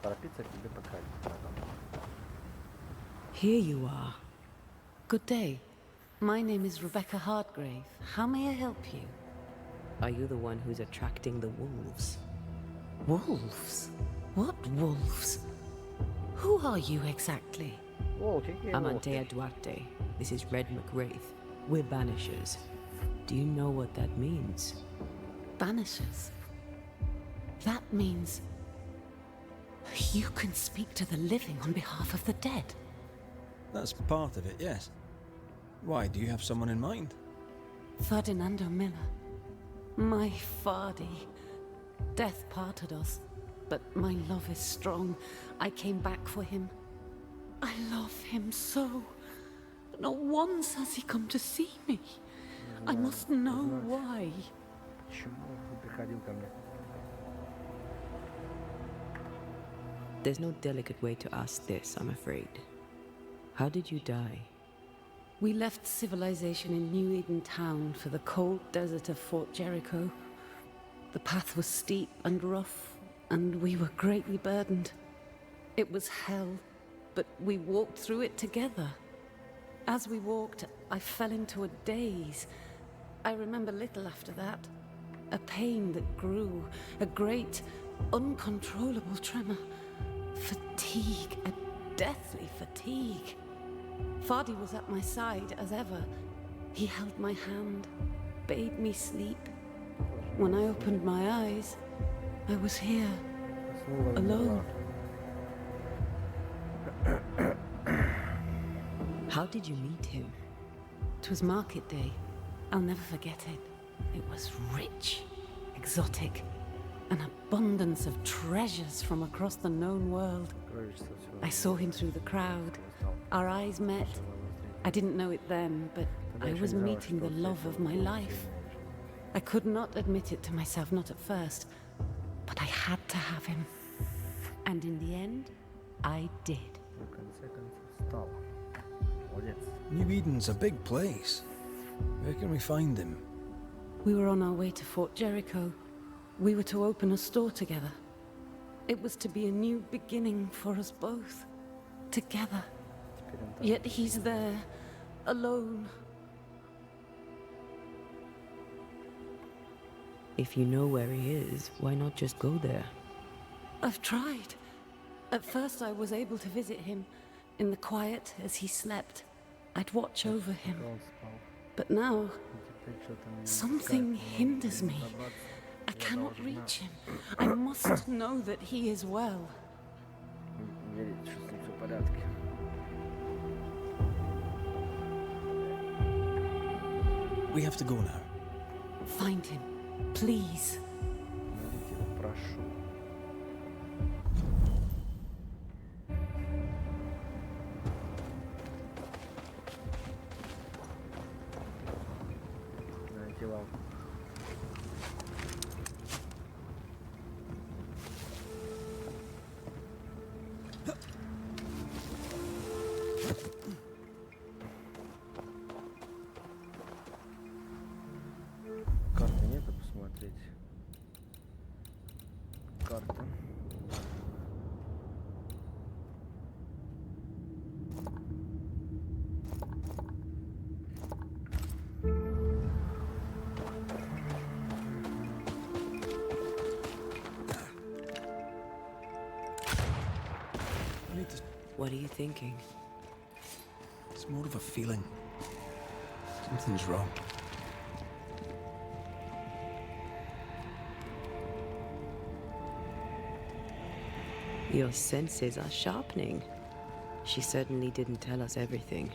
торопиться, к тебе подходить надо. Here you are. Good day. My name is Rebecca Hardgrave. How may I help you? Are you the one who's attracting the wolves? Wolves? What wolves? Who are you exactly? Волчики, I'm Antea Duarte. This is Red McWraith. We're Banishers. Do you know what that means? Banishers? That means you can speak to the living on behalf of the dead. That's part of it, yes. Why, do you have someone in mind? Ferdinando Miller. My Fardy. Death parted us, but my love is strong. I came back for him. I love him so. But not once has he come to see me. I must know why. Почему он приходил ко мне? There's no delicate way to ask this, I'm afraid. How did you die? We left civilization in New Eden Town for the cold desert of Fort Jericho. The path was steep and rough, and we were greatly burdened. It was hell, but we walked through it together. As we walked, I fell into a daze. I remember little after that. A pain that grew, a great, uncontrollable tremor. Fatigue, a deathly fatigue. Fardy was at my side as ever. He held my hand, bade me sleep. When I opened my eyes, I was here, alone. How did you meet him? It was market day. I'll never forget it. It was rich, exotic, an abundance of treasures from across the known world. I saw him through the crowd. Our eyes met. I didn't know it then, but I was meeting the love of my life. I could not admit it to myself, not at first, but I had to have him. And in the end, I did. New Eden's a big place. Where can we find him? We were on our way to Fort Jericho. We were to open a store together. It was to be a new beginning for us both. Together. Yet he's there, alone. If you know where he is, why not just go there? I've tried. At first I was able to visit him in the quiet as he slept. I'd watch over him. But now, something hinders me. I cannot reach him. I must know that he is well. We have to go now. Find him, please. Карты нету посмотреть. Карта. What are you thinking? It's more of a feeling. Something's wrong. Your senses are sharpening. She certainly didn't tell us everything.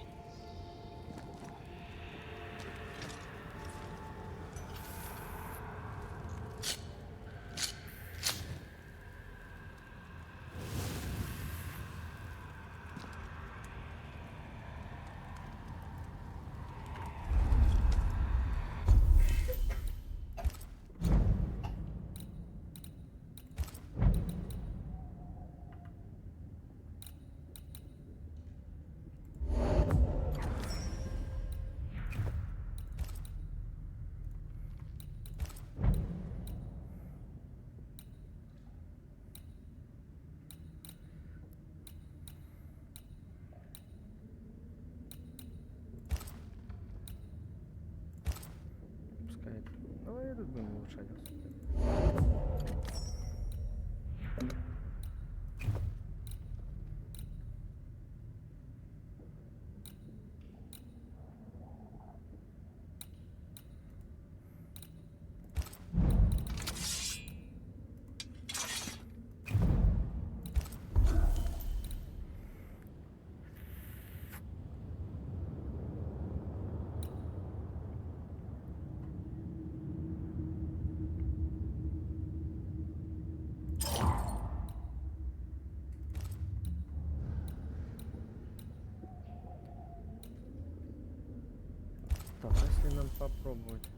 Так, а если нам попробовать?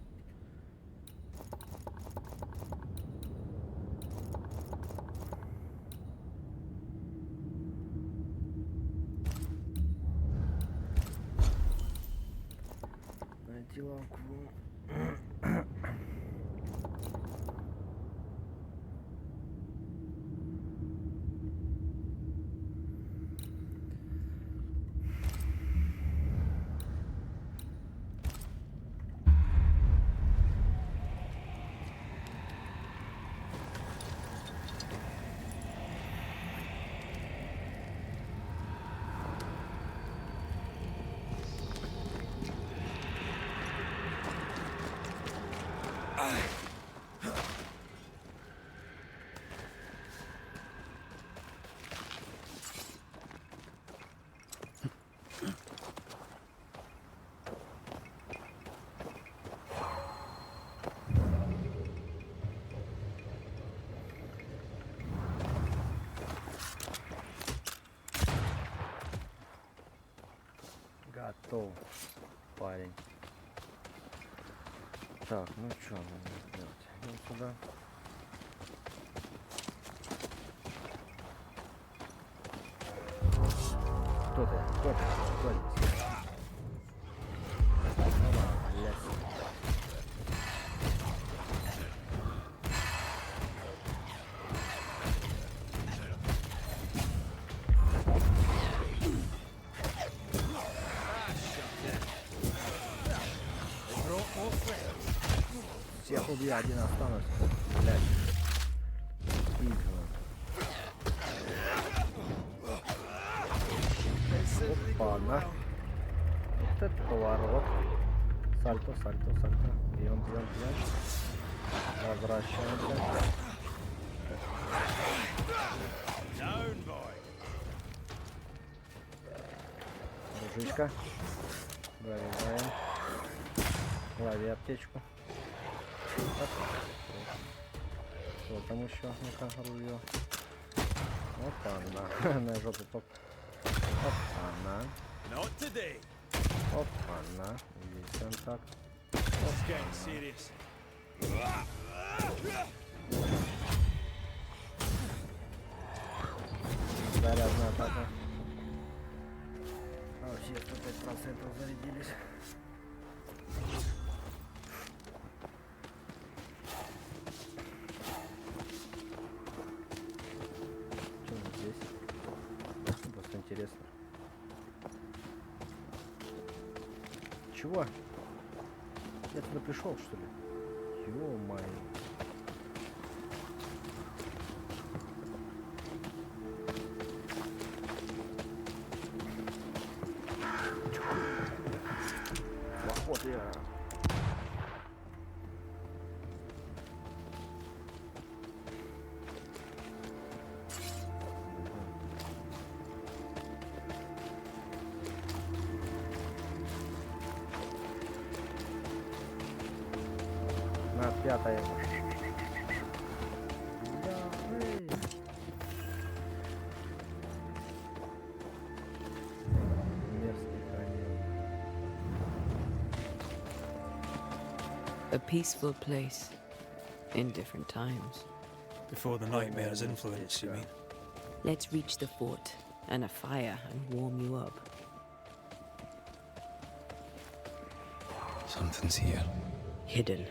Найти лавку. Готов, парень. Так, ну что надо сделать? Идем сюда. Кто ты? Кто ты? Кто здесь? Ну ладно, блядь. Всех убью, один останусь. Блядь. Опа-на. Вот это поворот. Сальто, сальто, сальто. Бьем, бьем, бьем. Возвращаемся. Ружичка. Заряжаем. Лови аптечку. Что там еще? Ну-ка, ружье. Опа-на. На жопу топ. Опа-на. Опа-на. Здесь контакт. Зарядная атака. А, все 105% зарядились. Что у нас здесь? Просто интересно. Чего? Я туда пришел, что ли? Ё-моё. Вот я. На пятое. Мерзкий конец. A peaceful place in different times. Before the nightmare's influence, you mean? Let's reach the fort and a fire and warm you up. Something's here. Hidden.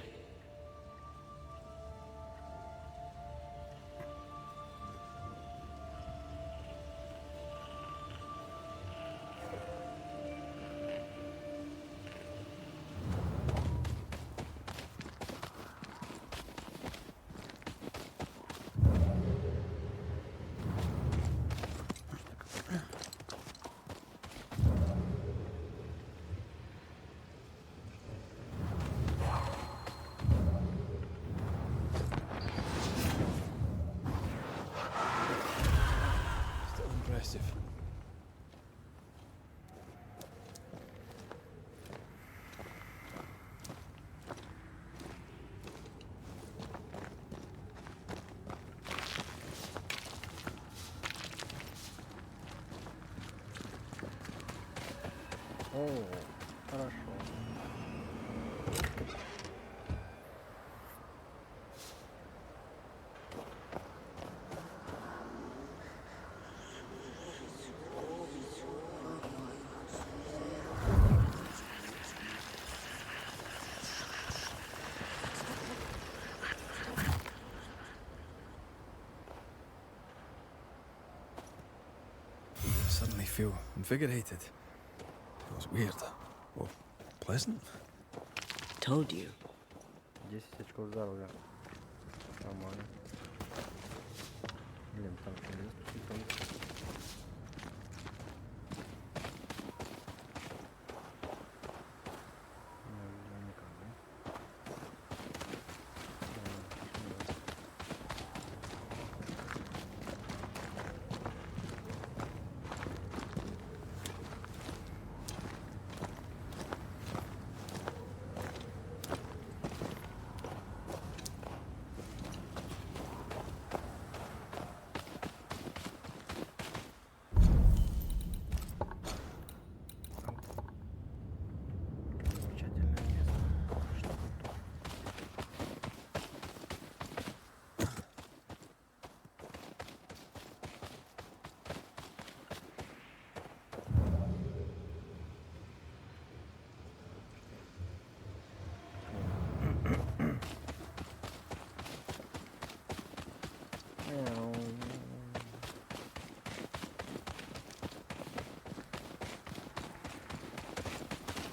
Still impressive. О, хорошо. feel invigorated. Feels weird. Well, pleasant. Told you. 10 очков здоровья. Нормально. Блин, там что, есть какие-то?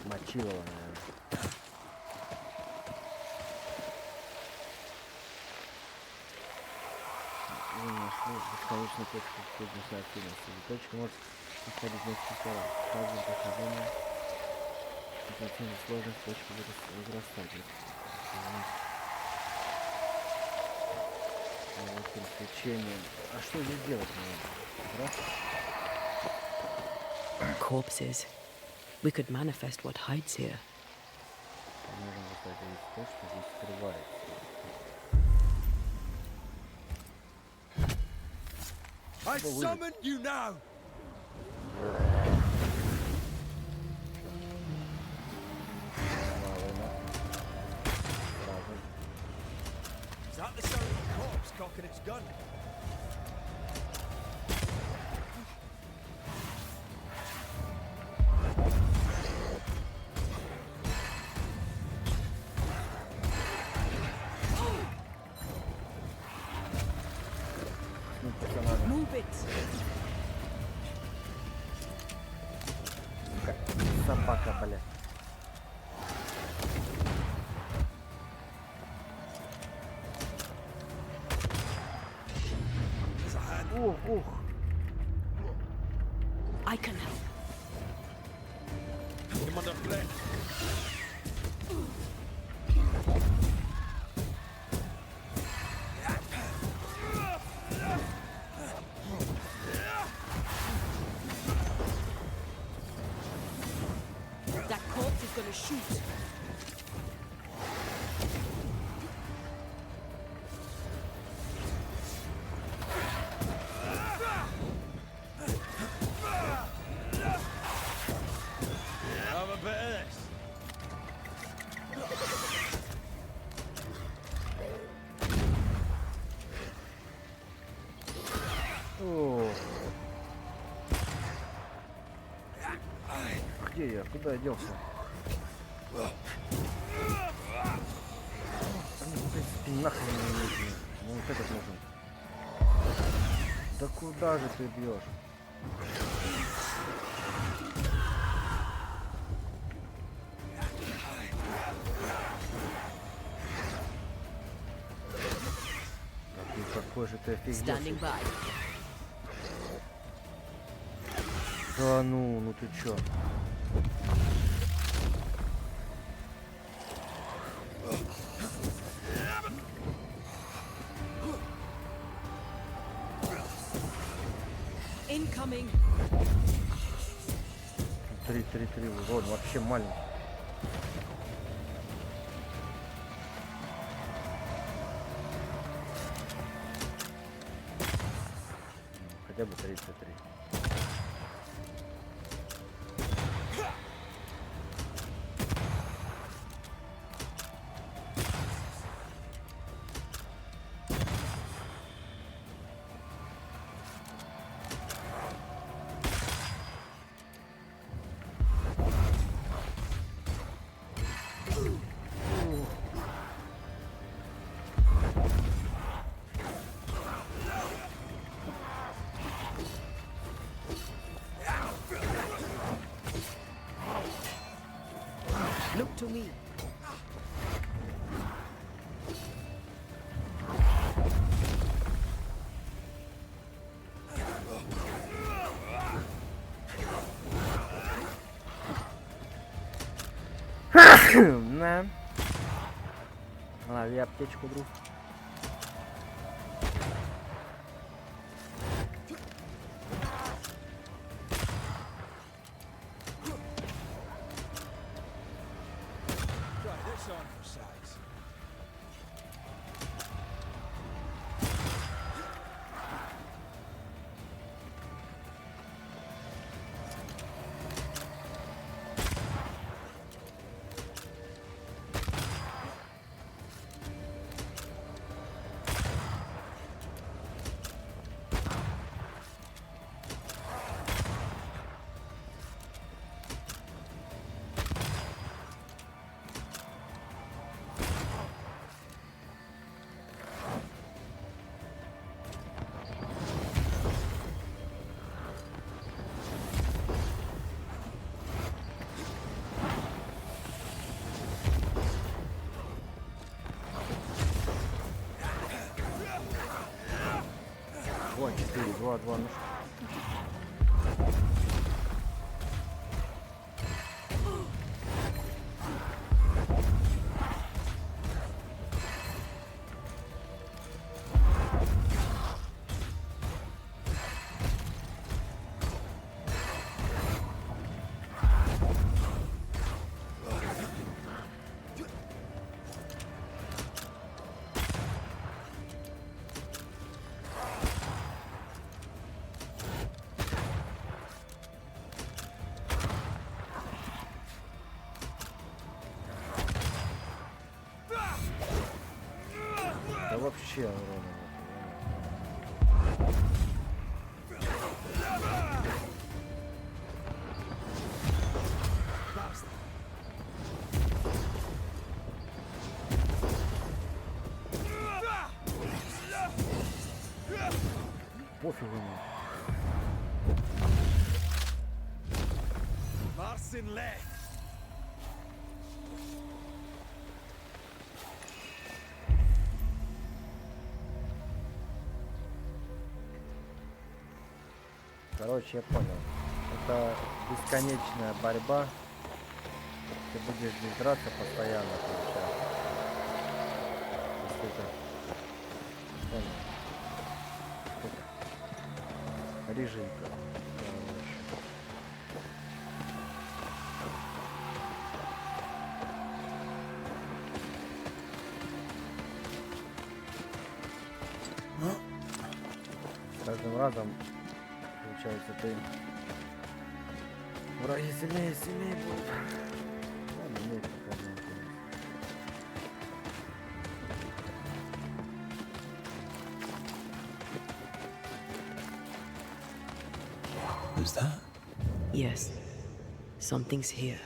Мочилова, наверное. Вы нашли бесконечную точку фитнесной активности. Точка может повторить несколько раз. В каждом прохождении оперативная сложность точки будет возрастать. Вот пересечение. А что здесь делать надо? Раз. Corpses. We could manifest what hides here. Можем заставить то, что здесь скрывается. I summon you now! Is that the sound of a corpse cocking its gun? Move it! Собака, блядь. Ух, ух. I can help. Him under threat. That corpse is gonna shoot. Have a bit of this. О. Где я? Куда я делся? Ну, в принципе, нахрен не нужен. Ну, вот этот нужен. Да куда же ты бьешь? Какой же ты офигел. Standing by. Да ну ты чё? Incoming. 3 вот вообще маленький. Хотя бы 33. Look to me. На. Лови аптечку, друг. Try this on for size. Два, 4, 2, 2, ну да вообще урона. Пофигу мне. Marcin left. Короче, я понял. Это бесконечная борьба. Ты будешь здесь драться постоянно, получается. Если это... Понял. Тут режимка. С каждым разом, получается, ты враги сильнее и сильнее будут. Ладно, мне это пока не интересно. Who's that? Yes, something's here.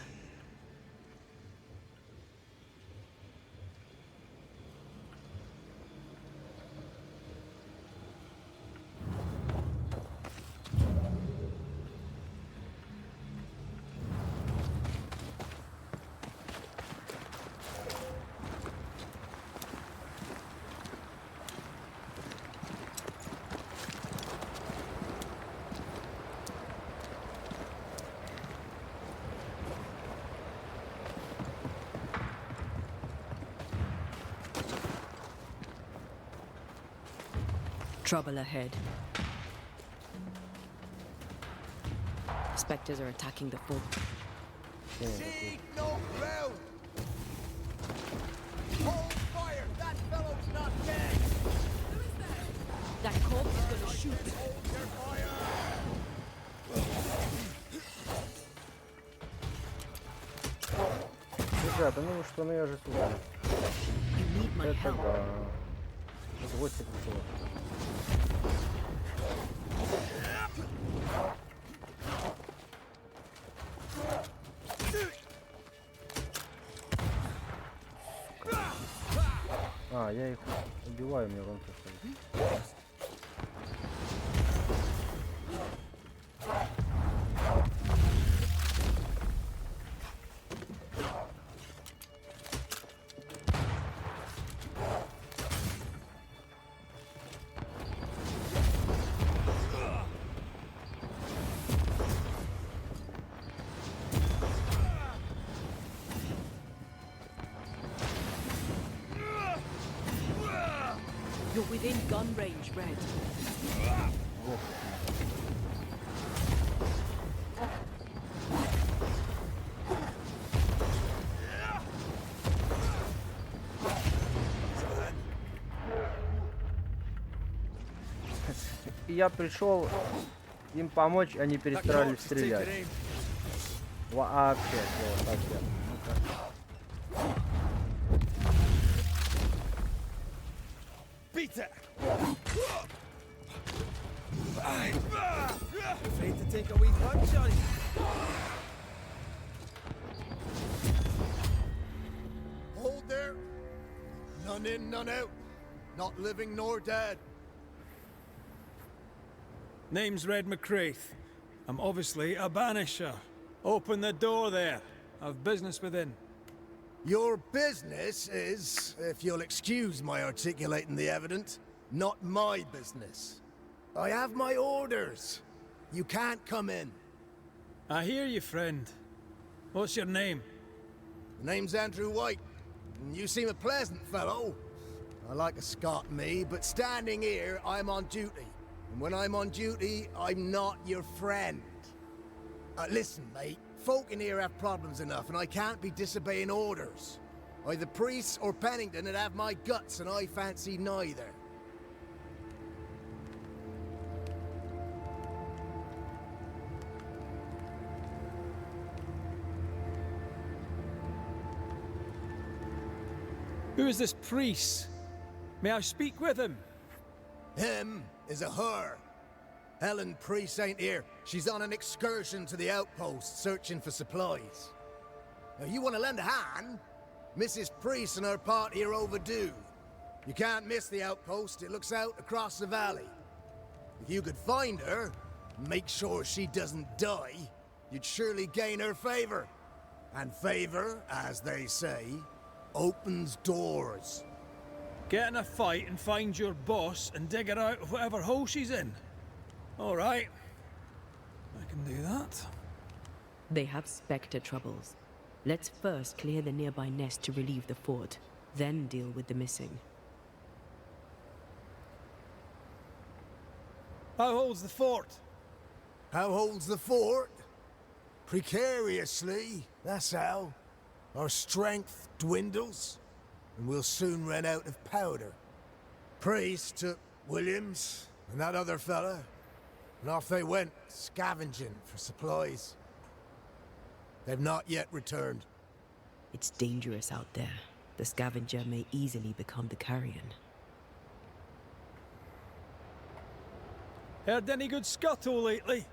Trouble ahead. Spectres are attacking the fort. Seek no ground. Hold fire. That fellow's not dead. That corpse is gonna shoot. Hold your fire. Ребята, ну что, ну я же слушаю. You need my Это help. да. Вот тебе всего. А, я их убиваю, мне урон приходит. within gun range, Red. И я пришел им помочь, они перестали стрелять. Вообще, совсем. Peter! Afraid to take a wee punch on you. Hold there. None in, none out. Not living nor dead. Name's Red McCraith. I'm obviously a banisher. Open the door there. I've business within. Your business is, if you'll excuse my articulating the evident, not my business. I have my orders. You can't come in. I hear you, friend. What's your name? The name's Andrew White. And you seem a pleasant fellow. I like a Scot, me, but standing here, I'm on duty. And when I'm on duty, I'm not your friend. Listen, mate. Folk in here have problems enough, and I can't be disobeying orders. Either priests or Pennington would have my guts, and I fancy neither. Who is this priest? May I speak with him? Him is a her. Helen Priest ain't here. She's on an excursion to the outpost, searching for supplies. Now, you want to lend a hand? Mrs. Priest and her party are overdue. You can't miss the outpost. It looks out across the valley. If you could find her, make sure she doesn't die, you'd surely gain her favor. And favor, as they say, opens doors. Get in a fight and find your boss and dig her out of whatever hole she's in. All right. I can do that. They have Spectre troubles. Let's first clear the nearby nest to relieve the fort, then deal with the missing. How holds the fort? How holds the fort? Precariously, that's how. Our strength dwindles, and we'll soon run out of powder. Priest took Williams and that other fella, and off they went, scavenging for supplies. They've not yet returned. It's dangerous out there. The scavenger may easily become the carrion. Heard any good scuttle lately?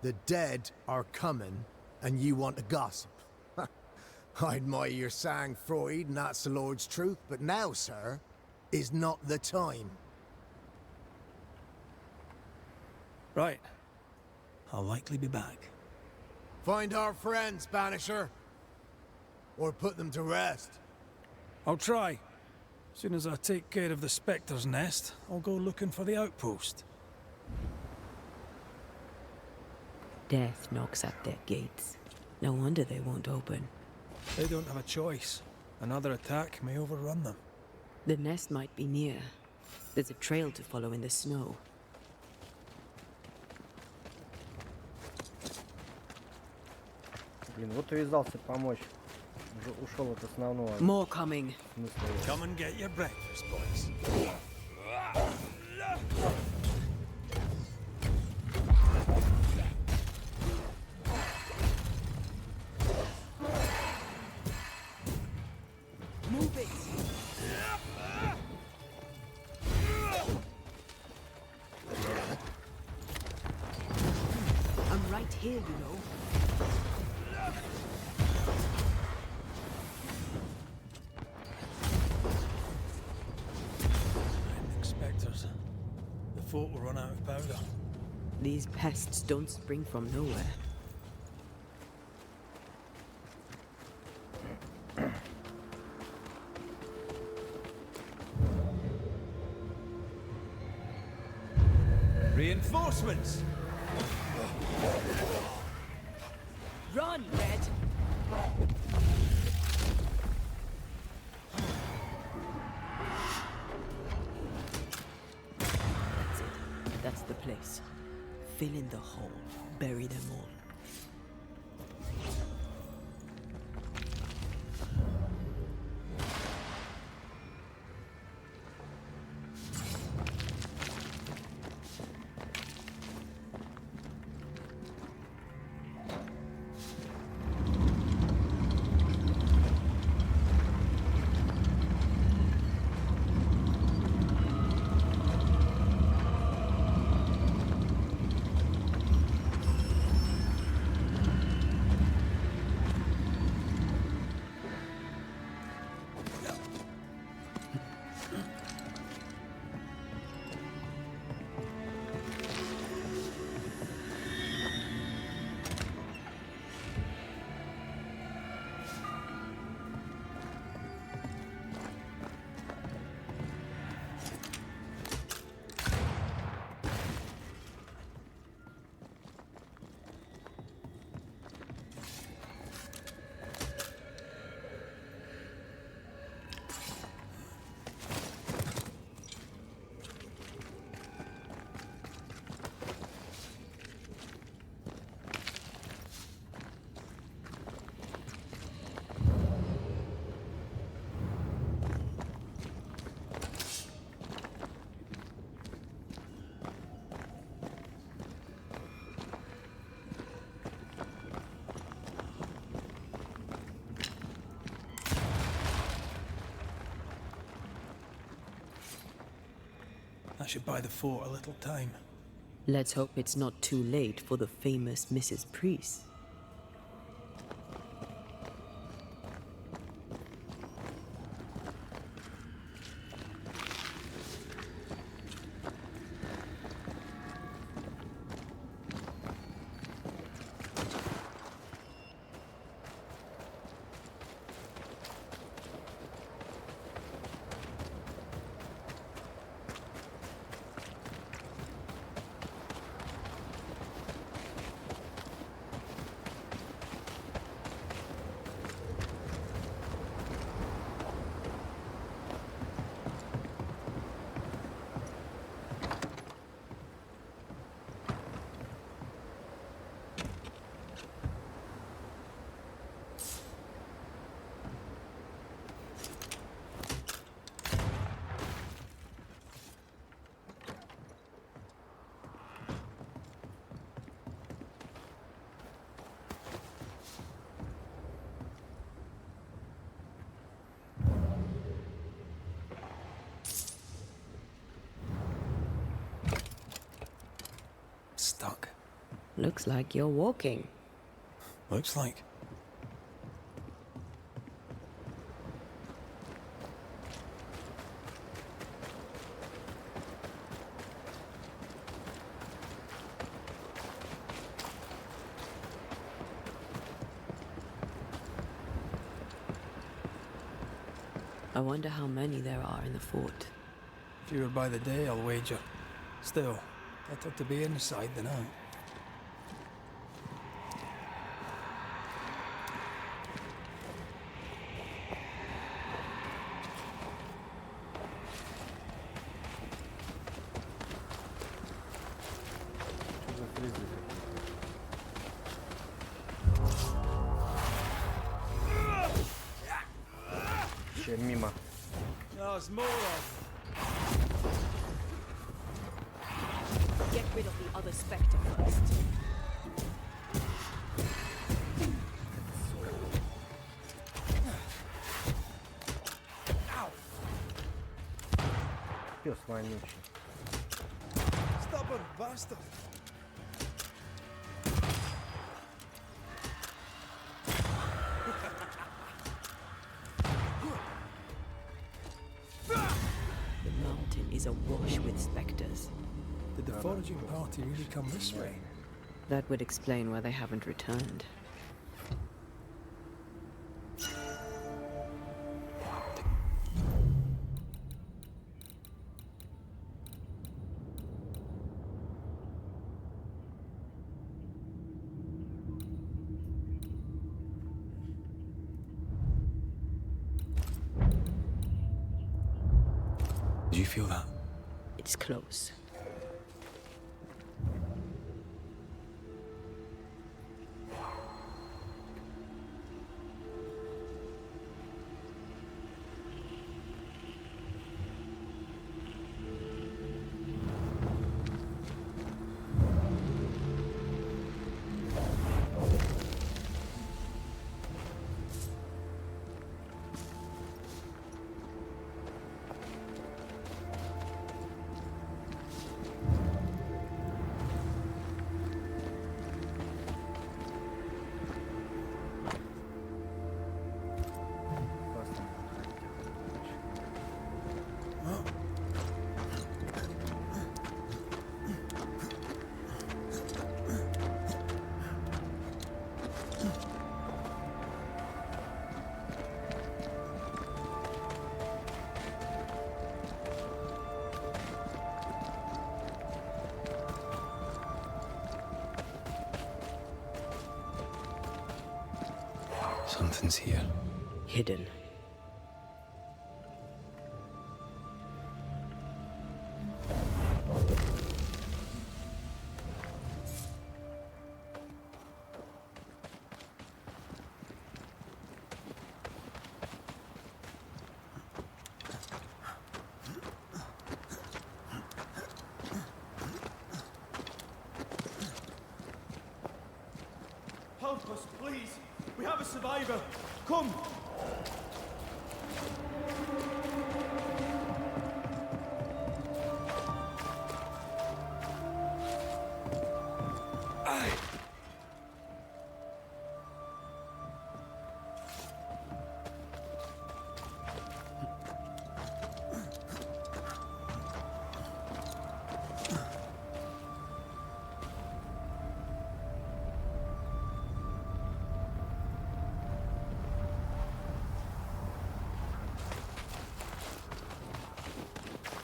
The dead are coming, and you want to gossip. I admire your sang-froid, and that's the Lord's truth, but now, sir, is not the time. Right. I'll likely be back. Find our friends, Banisher. Or put them to rest. I'll try. As soon as I take care of the Spectre's nest, I'll go looking for the outpost. Death knocks at their gates. No wonder they won't open. They don't have a choice. Another attack may overrun them. The nest might be near. There's a trail to follow in the snow. Блин, вот увязался помочь. Уже ушел от основного More coming. смысла. Come and get your breakfast, boys. Move it. I'm right here, you know. Spectres. The fort will run out of powder. These pests don't spring from nowhere. Reinforcements! Run, Red! Fill in the hole. Bury them all. That should buy the fort a little time. Let's hope it's not too late for the famous Mrs. Priest. Stuck. Looks like you're walking. Looks like. I wonder how many there are in the fort. Fewer by the day, I'll wager. Still, better to be inside than out. За фризы какие-то. Ще мимо. There's more of Get rid of the other spectre first. Пес вонючий. stubborn bastard. The mountain is awash with specters. Did the foraging party really come this way? That would explain why they haven't returned. Did you feel that? It's close. Something's here. Hidden. Help us, please. We have a survivor. Come.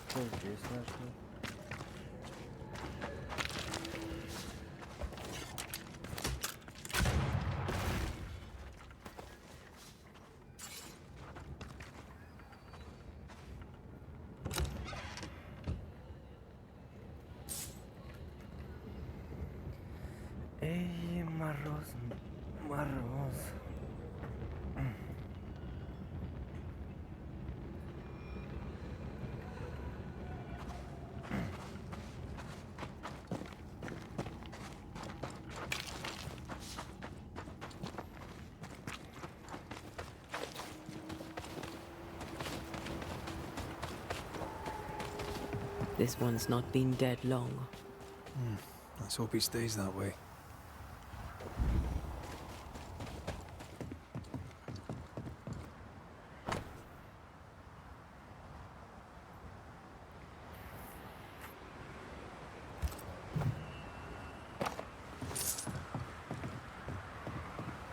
Что здесь нашли? Эй, мороз, мороз. This one's not been dead long. Let's hope he stays that way.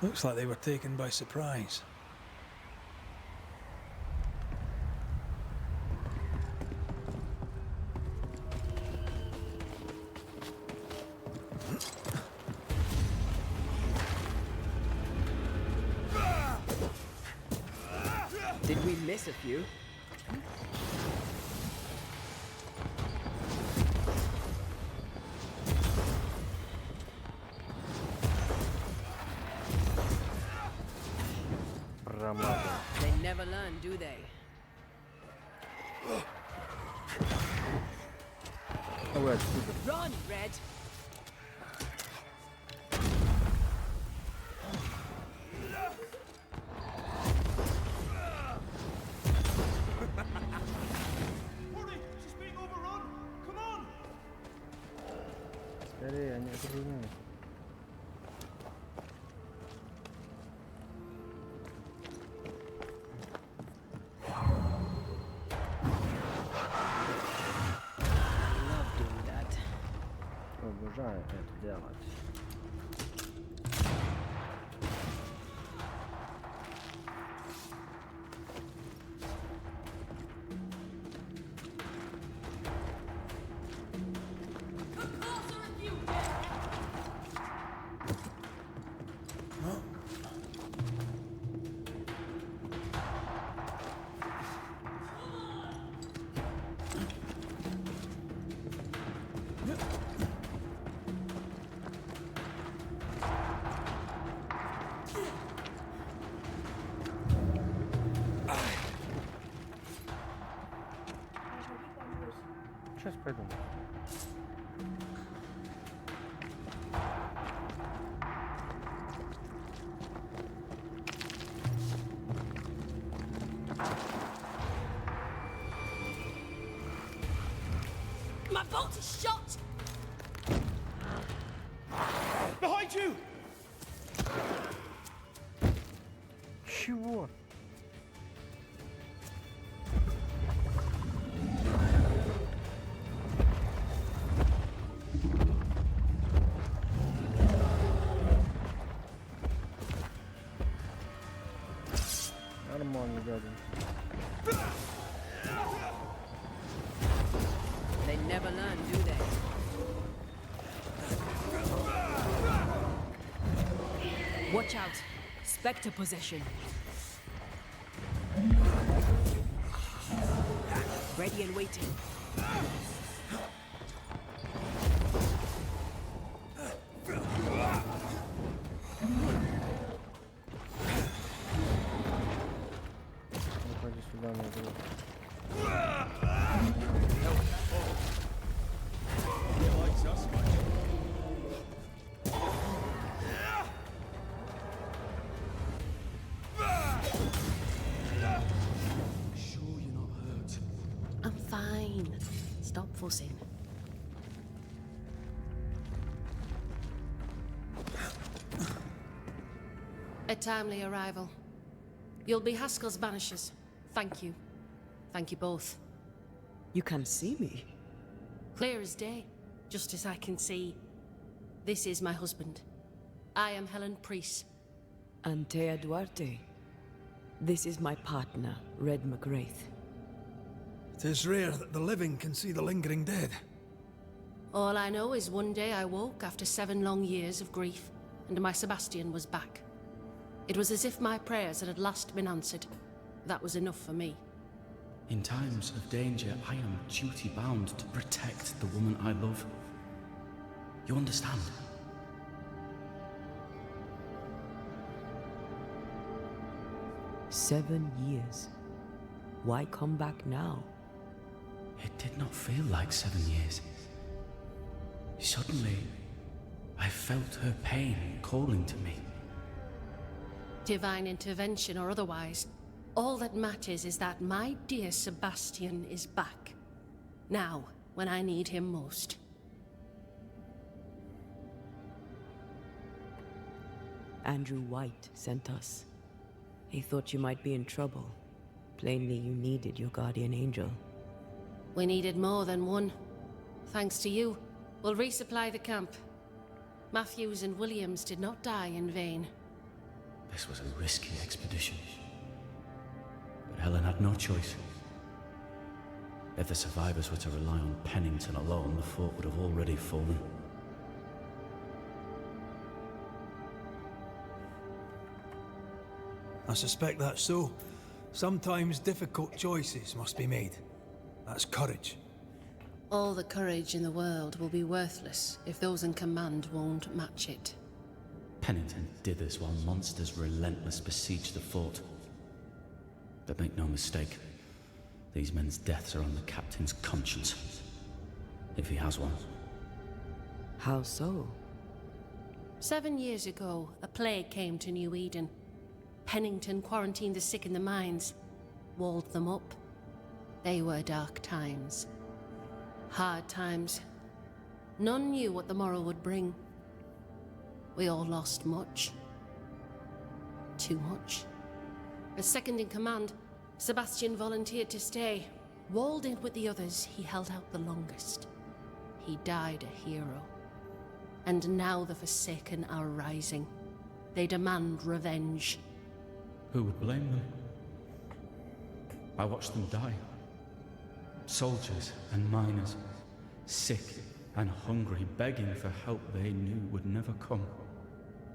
Looks like they were taken by surprise. Did we miss a few? Промазал. They never learn, do they? А вы отсюда. Run, Red! Hurry! She's being overrun! Come on! Скорее, они окружены. Love doing that. Обожаю это делать. Сейчас пойду. My bolt is shot! Behind you! Чего? Нормально, гадин. They never learn, do they? Watch out! Spectre possession. Ready and waiting. Ну, пойди сюда, мой друг. He likes us much. Sure you're not hurt? I'm fine. Stop fussing. A timely arrival. You'll be Haskell's Banishers. Thank you. Thank you both. You can see me. Clear as day, just as I can see. This is my husband. I am Helen Priest. Antea Duarte. This is my partner, Red McGrath. It is rare that the living can see the lingering dead. All I know is one day I woke after 7 long years of grief, and my Sebastian was back. It was as if my prayers had at last been answered. That was enough for me. In times of danger, I am duty-bound to protect the woman I love. You understand? "7 years. Why come back now?" It did not feel like 7 years. Suddenly, I felt her pain calling to me. Divine intervention or otherwise, all that matters is that my dear Sebastian is back. Now, when I need him most. Andrew White sent us. He thought you might be in trouble. Plainly, you needed your guardian angel. We needed more than one. Thanks to you, we'll resupply the camp. Matthews and Williams did not die in vain. This was a risky expedition. But Helen had no choice. If the survivors were to rely on Pennington alone, the fort would have already fallen. I suspect that's so. Sometimes difficult choices must be made. That's courage. All the courage in the world will be worthless if those in command won't match it. Pennington did this while monsters relentless besieged the fort. But make no mistake, these men's deaths are on the captain's conscience. If he has one. How so? 7 years ago, a plague came to New Eden. Pennington quarantined the sick in the mines, walled them up. They were dark times. Hard times. None knew what the morrow would bring. We all lost much. Too much. As second in command, Sebastian volunteered to stay. Walled in with the others, he held out the longest. He died a hero. And now the Forsaken are rising. They demand revenge. Who would blame them? I watched them die. Soldiers and miners, sick and hungry, begging for help they knew would never come.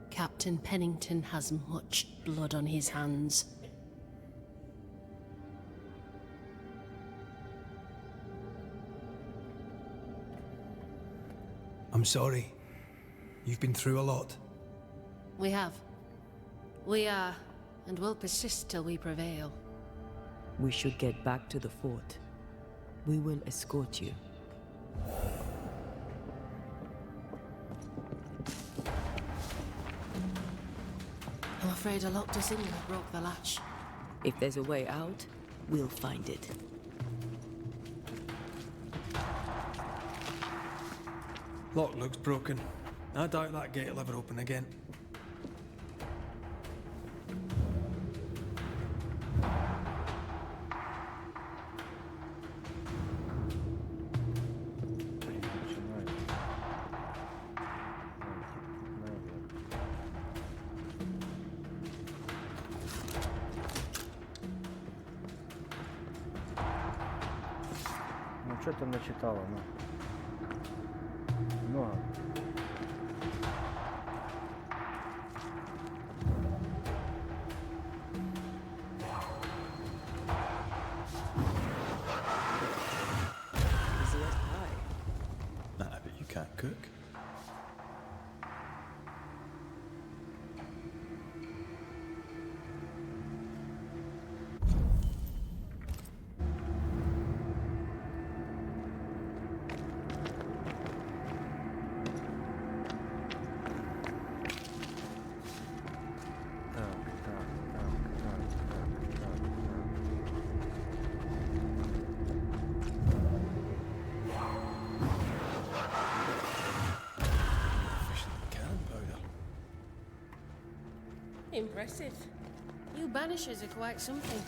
Captain Pennington has much blood on his hands. I'm sorry. You've been through a lot. We have. We are, and will persist till we prevail. We should get back to the fort. We will escort you. I'm afraid I locked us in when I broke the latch. If there's a way out, we'll find it. Lock looks broken. I doubt that gate will ever open again. Ну что там начитала, ну? Много. Impressive. You Banishers are quite something.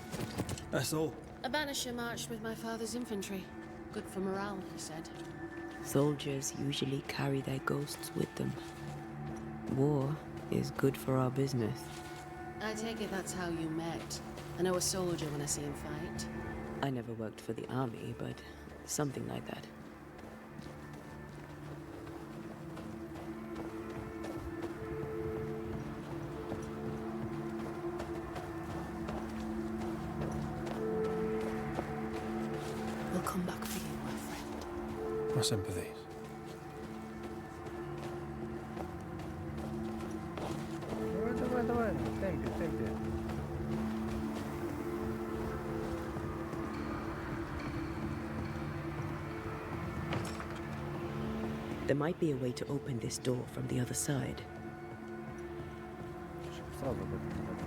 That's all. A Banisher marched with my father's infantry. Good for morale, he said. Soldiers usually carry their ghosts with them. War is good for our business. I take it that's how you met. I know a soldier when I see him fight. I never worked for the army, but something like that. We'll come back for you, my friend. My sympathies. Давай, в темпе. There might be a way to open this door from the other side. Сразу об этом задумался.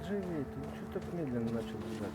Живи, ты что так медленно начал бежать?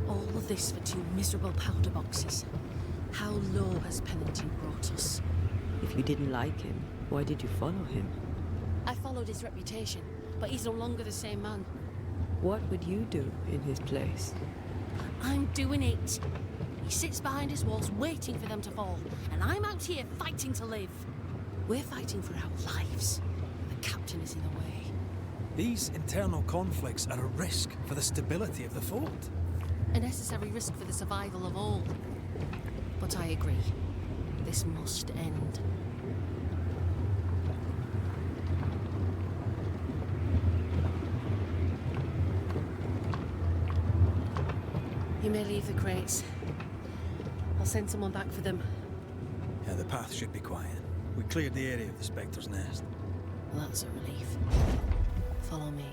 All of this for 2 miserable powder boxes. How low has Pennington brought us? If you didn't like him, why did you follow him? I followed his reputation, but he's no longer the same man. What would you do in his place? I'm doing it. He sits behind his walls waiting for them to fall, and I'm out here fighting to live. We're fighting for our lives. The captain is in the way. These internal conflicts are a risk for the stability of the fort. A necessary risk for the survival of all. But I agree. This must end. You may leave the crates. I'll send someone back for them. Yeah, the path should be quiet. We cleared the area of the Spectre's nest. Well, that's a relief. Follow me.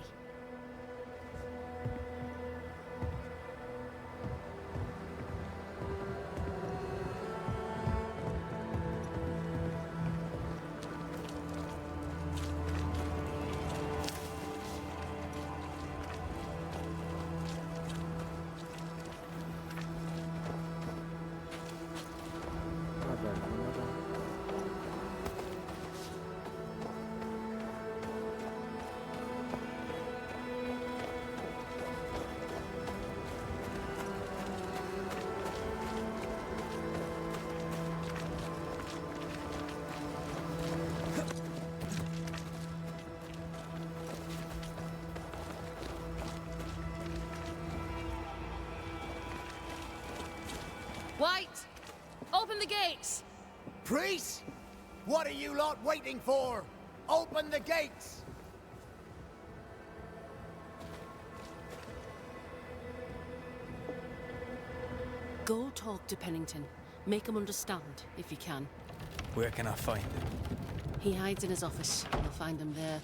White! Open the gates! Priest? What are you lot waiting for? Open the gates! Go talk to Pennington. Make him understand, if you can. Where can I find him? He hides in his office. You'll find him there.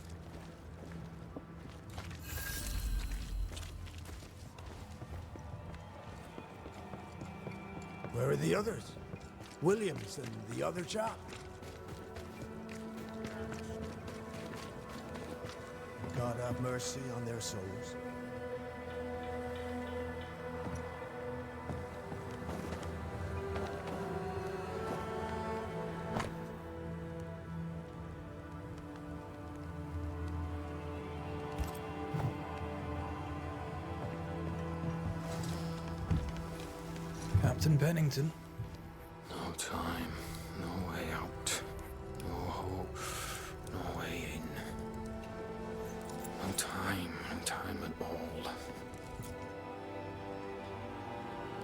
Where are the others? Williams and the other chap? God have mercy on their souls. Captain Pennington. No time, no way out, no hope, no way in. No time at all.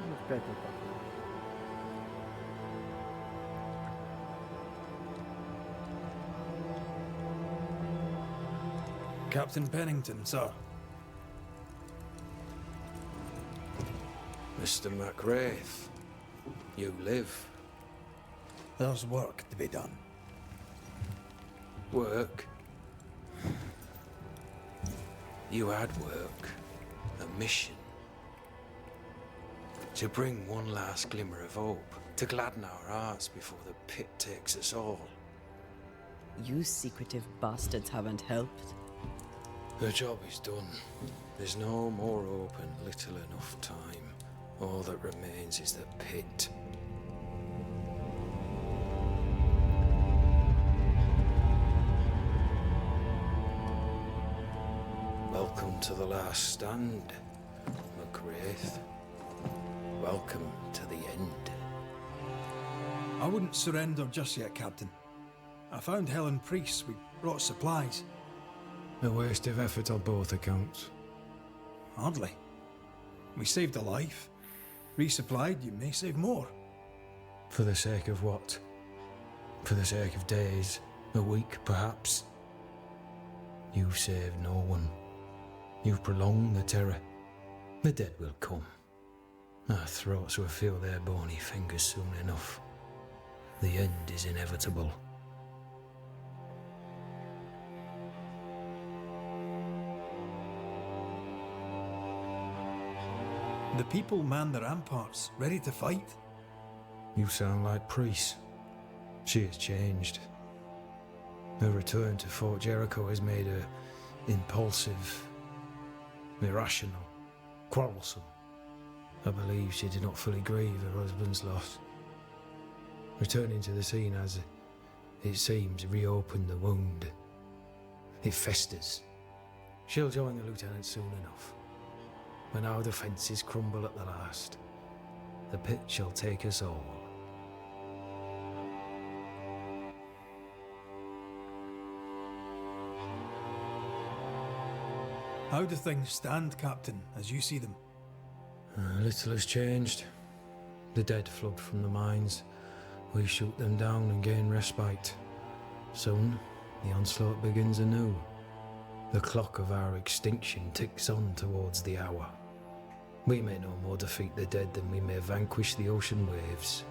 Much better, Captain. Captain Pennington, sir. Mr. McWraith, you live. There's work to be done. Work? You had work. A mission. To bring one last glimmer of hope. To gladden our hearts before the pit takes us all. You secretive bastards haven't helped. The job is done. There's no more hope and little enough time. All that remains is the pit. Welcome to the last stand, McWraith. Welcome to the end. I wouldn't surrender just yet, Captain. I found Helen Priest. We brought supplies. A waste of effort on both accounts. Hardly. We saved a life. Resupplied, you may save more. For the sake of what? For the sake of days, a week perhaps? You've saved no one. You've prolonged the terror. The dead will come. Our throats will feel their bony fingers soon enough. The end is inevitable. The people man the ramparts, ready to fight. You sound like Priest. She has changed. Her return to Fort Jericho has made her impulsive, irrational, quarrelsome. I believe she did not fully grieve her husband's loss. Returning to the scene has, it seems, reopened the wound. It festers. She'll join the lieutenant soon enough. When our defences crumble at the last, the pit shall take us all. How do things stand, Captain, as you see them? Little has changed. The dead flood from the mines. We shoot them down and gain respite. Soon, the onslaught begins anew. The clock of our extinction ticks on towards the hour. We may no more defeat the dead than we may vanquish the ocean waves.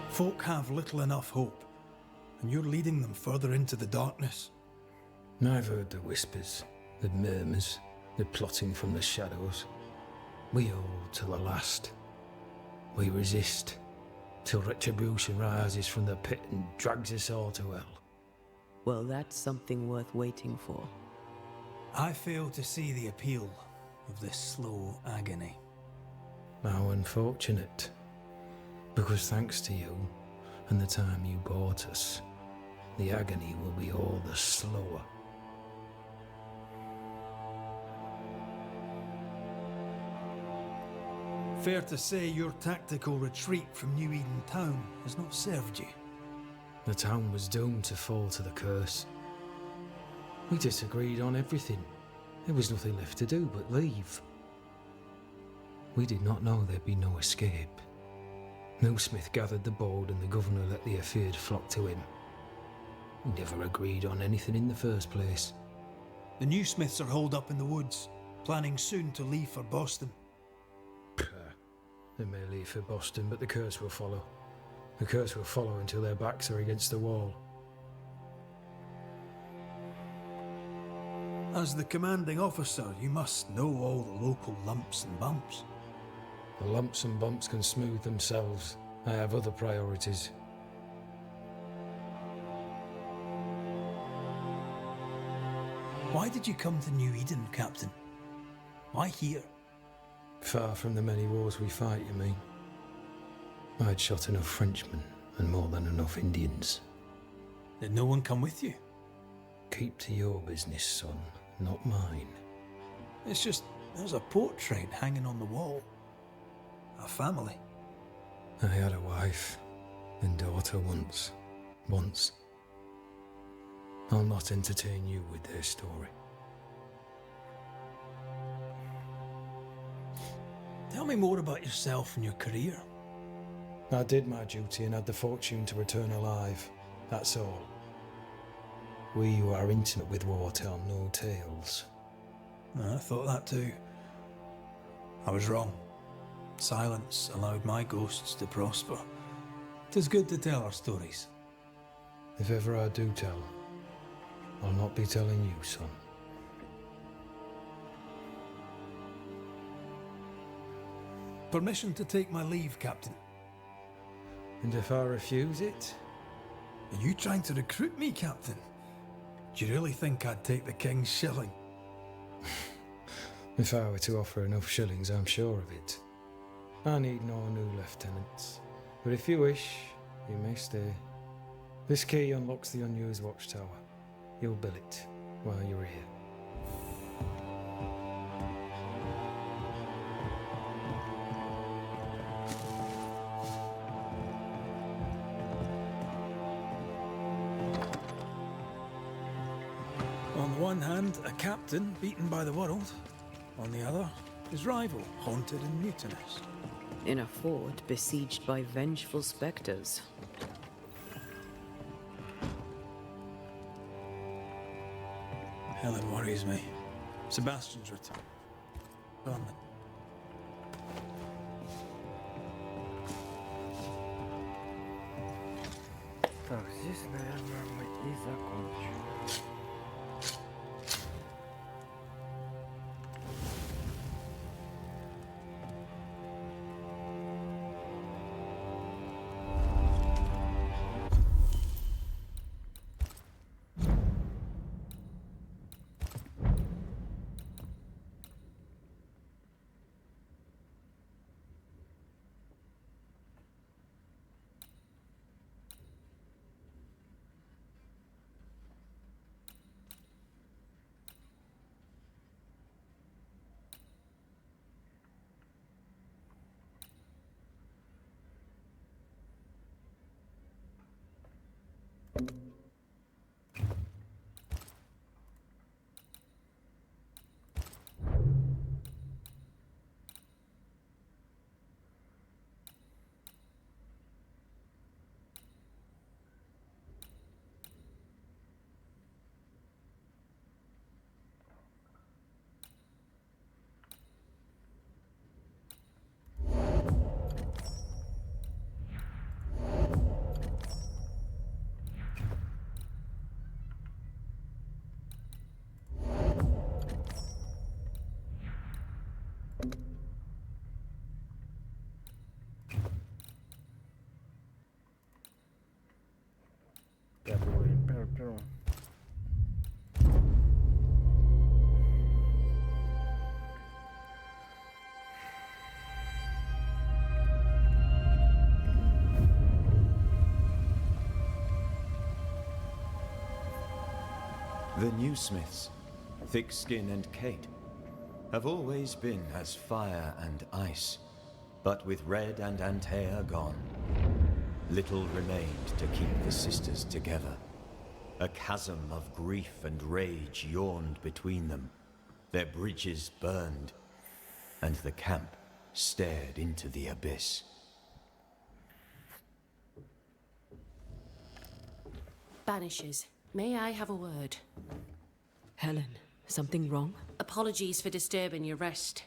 Folk have little enough hope, and you're leading them further into the darkness. I've heard the whispers, the murmurs, the plotting from the shadows. We hold to the last. We resist, till retribution rises from the pit and drags us all to hell. Well, that's something worth waiting for. I fail to see the appeal of this slow agony. How unfortunate. Because thanks to you, and the time you bought us, the agony will be all the slower. Fair to say your tactical retreat from New Eden Town has not served you. The town was doomed to fall to the curse. We disagreed on everything. There was nothing left to do but leave. We did not know there'd be no escape. No Smith gathered the board and the governor let the affair flock to him. We never agreed on anything in the first place. The new Smiths are holed up in the woods, planning soon to leave for Boston. They may leave for Boston, but the curse will follow. The curse will follow until their backs are against the wall. As the commanding officer, you must know all the local lumps and bumps. The lumps and bumps can smooth themselves. I have other priorities. Why did you come to New Eden, Captain? Why here? Far from the many wars we fight, you mean? I'd shot enough Frenchmen and more than enough Indians. Did no one come with you? Keep to your business, son. not mine. It's just, there's a portrait hanging on the wall. A family. I had a wife and daughter once. I'll not entertain you with their story. Tell me more about yourself and your career. I did my duty and had the fortune to return alive. That's all. We who are intimate with war tell no tales. I thought that too. I was wrong. Silence allowed my ghosts to prosper. 'Tis good to tell our stories. If ever I do tell, I'll not be telling you, son. Permission to take my leave, Captain. And if I refuse it? Are you trying to recruit me, Captain? Do you really think I'd take the King's shilling? If I were to offer enough shillings, I'm sure of it. I need no new lieutenants. But if you wish, you may stay. This key unlocks the unused watchtower. You'll bill it while you're here. On the one hand, a captain beaten by the world. On the other, his rival, haunted and mutinous. In a fort besieged by vengeful spectres. Helen worries me. Sebastian's return. Vermin. Так, здесь, наверное, мы и закончим. The new Smiths, Thickskin and Kate, have always been as fire and ice, but with Red and Antea gone, little remained to keep the sisters together. A chasm of grief and rage yawned between them, their bridges burned, and the camp stared into the abyss. Banishers, may I have a word? Helen, something wrong? Apologies for disturbing your rest.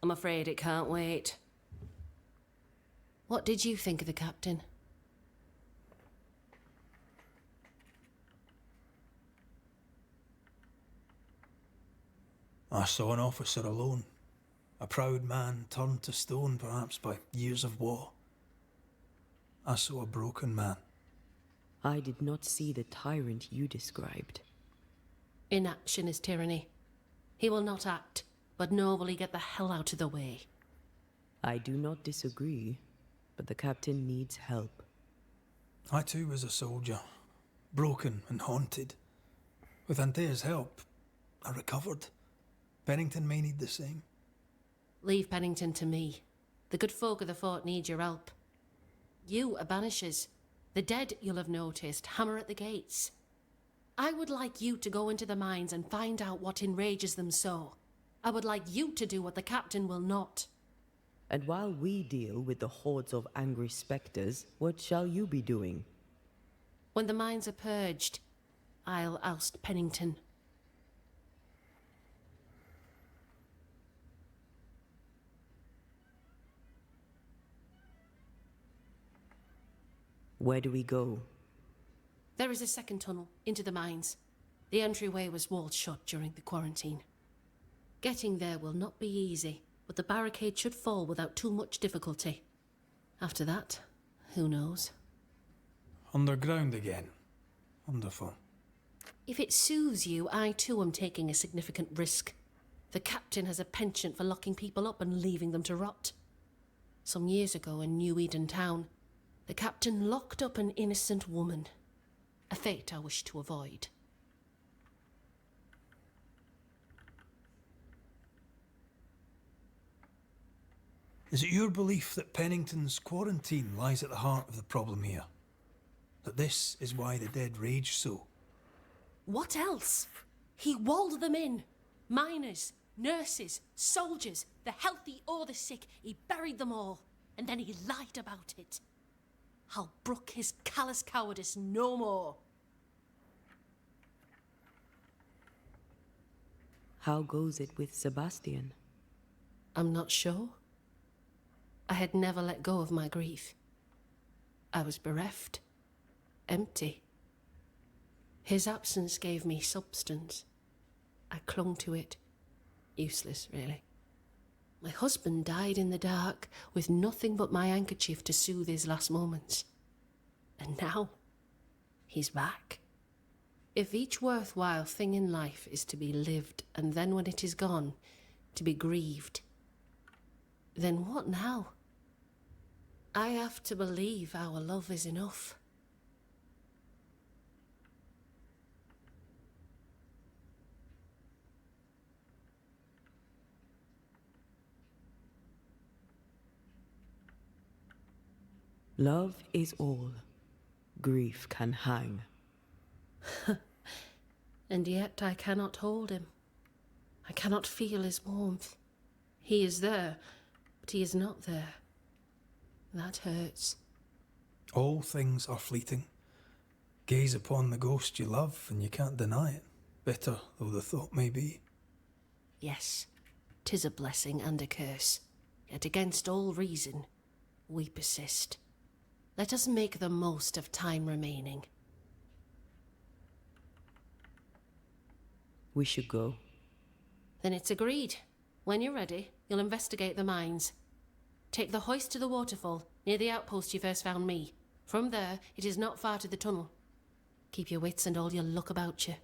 I'm afraid it can't wait. What did you think of the captain? I saw an officer alone. A proud man turned to stone, perhaps by years of war. I saw a broken man. I did not see the tyrant you described. Inaction is tyranny. He will not act, but nor will he get the hell out of the way. I do not disagree, but the captain needs help. I too was a soldier, broken and haunted. With Antea's help, I recovered. Pennington may need the same. Leave Pennington to me. The good folk of the fort need your help. You are Banishers. The dead, you'll have noticed, hammer at the gates. I would like you to go into the mines and find out what enrages them so. I would like you to do what the captain will not. And while we deal with the hordes of angry spectres, what shall you be doing? When the mines are purged, I'll oust Pennington. Where do we go? There is a second tunnel into the mines. The entryway was walled shut during the quarantine. Getting there will not be easy, but the barricade should fall without too much difficulty. After that, who knows? Underground again. Wonderful. If it soothes you, I too am taking a significant risk. The captain has a penchant for locking people up and leaving them to rot. Some years ago in New Eden town, the captain locked up an innocent woman. A fate I wish to avoid. Is it your belief that Pennington's quarantine lies at the heart of the problem here? That this is why the dead rage so? What else? He walled them in. Miners, nurses, soldiers, the healthy or the sick. He buried them all, and then he lied about it. I'll brook his callous cowardice no more. How goes it with Sebastian? I'm not sure. I had never let go of my grief. I was bereft, empty. His absence gave me substance. I clung to it. Useless, really. My husband died in the dark with nothing but my handkerchief to soothe his last moments. And now, he's back. If each worthwhile thing in life is to be lived, and then when it is gone, to be grieved, then what now? I have to believe our love is enough. Love is all. Grief can hang. And yet I cannot hold him. I cannot feel his warmth. He is there, but he is not there. That hurts. All things are fleeting. Gaze upon the ghost you love and you can't deny it, bitter though the thought may be. Yes, 'tis a blessing and a curse. Yet against all reason, we persist. Let us make the most of time remaining. We should go. Then it's agreed. When you're ready, you'll investigate the mines. Take the hoist to the waterfall, near the outpost you first found me. From there, it is not far to the tunnel. Keep your wits and all your luck about you.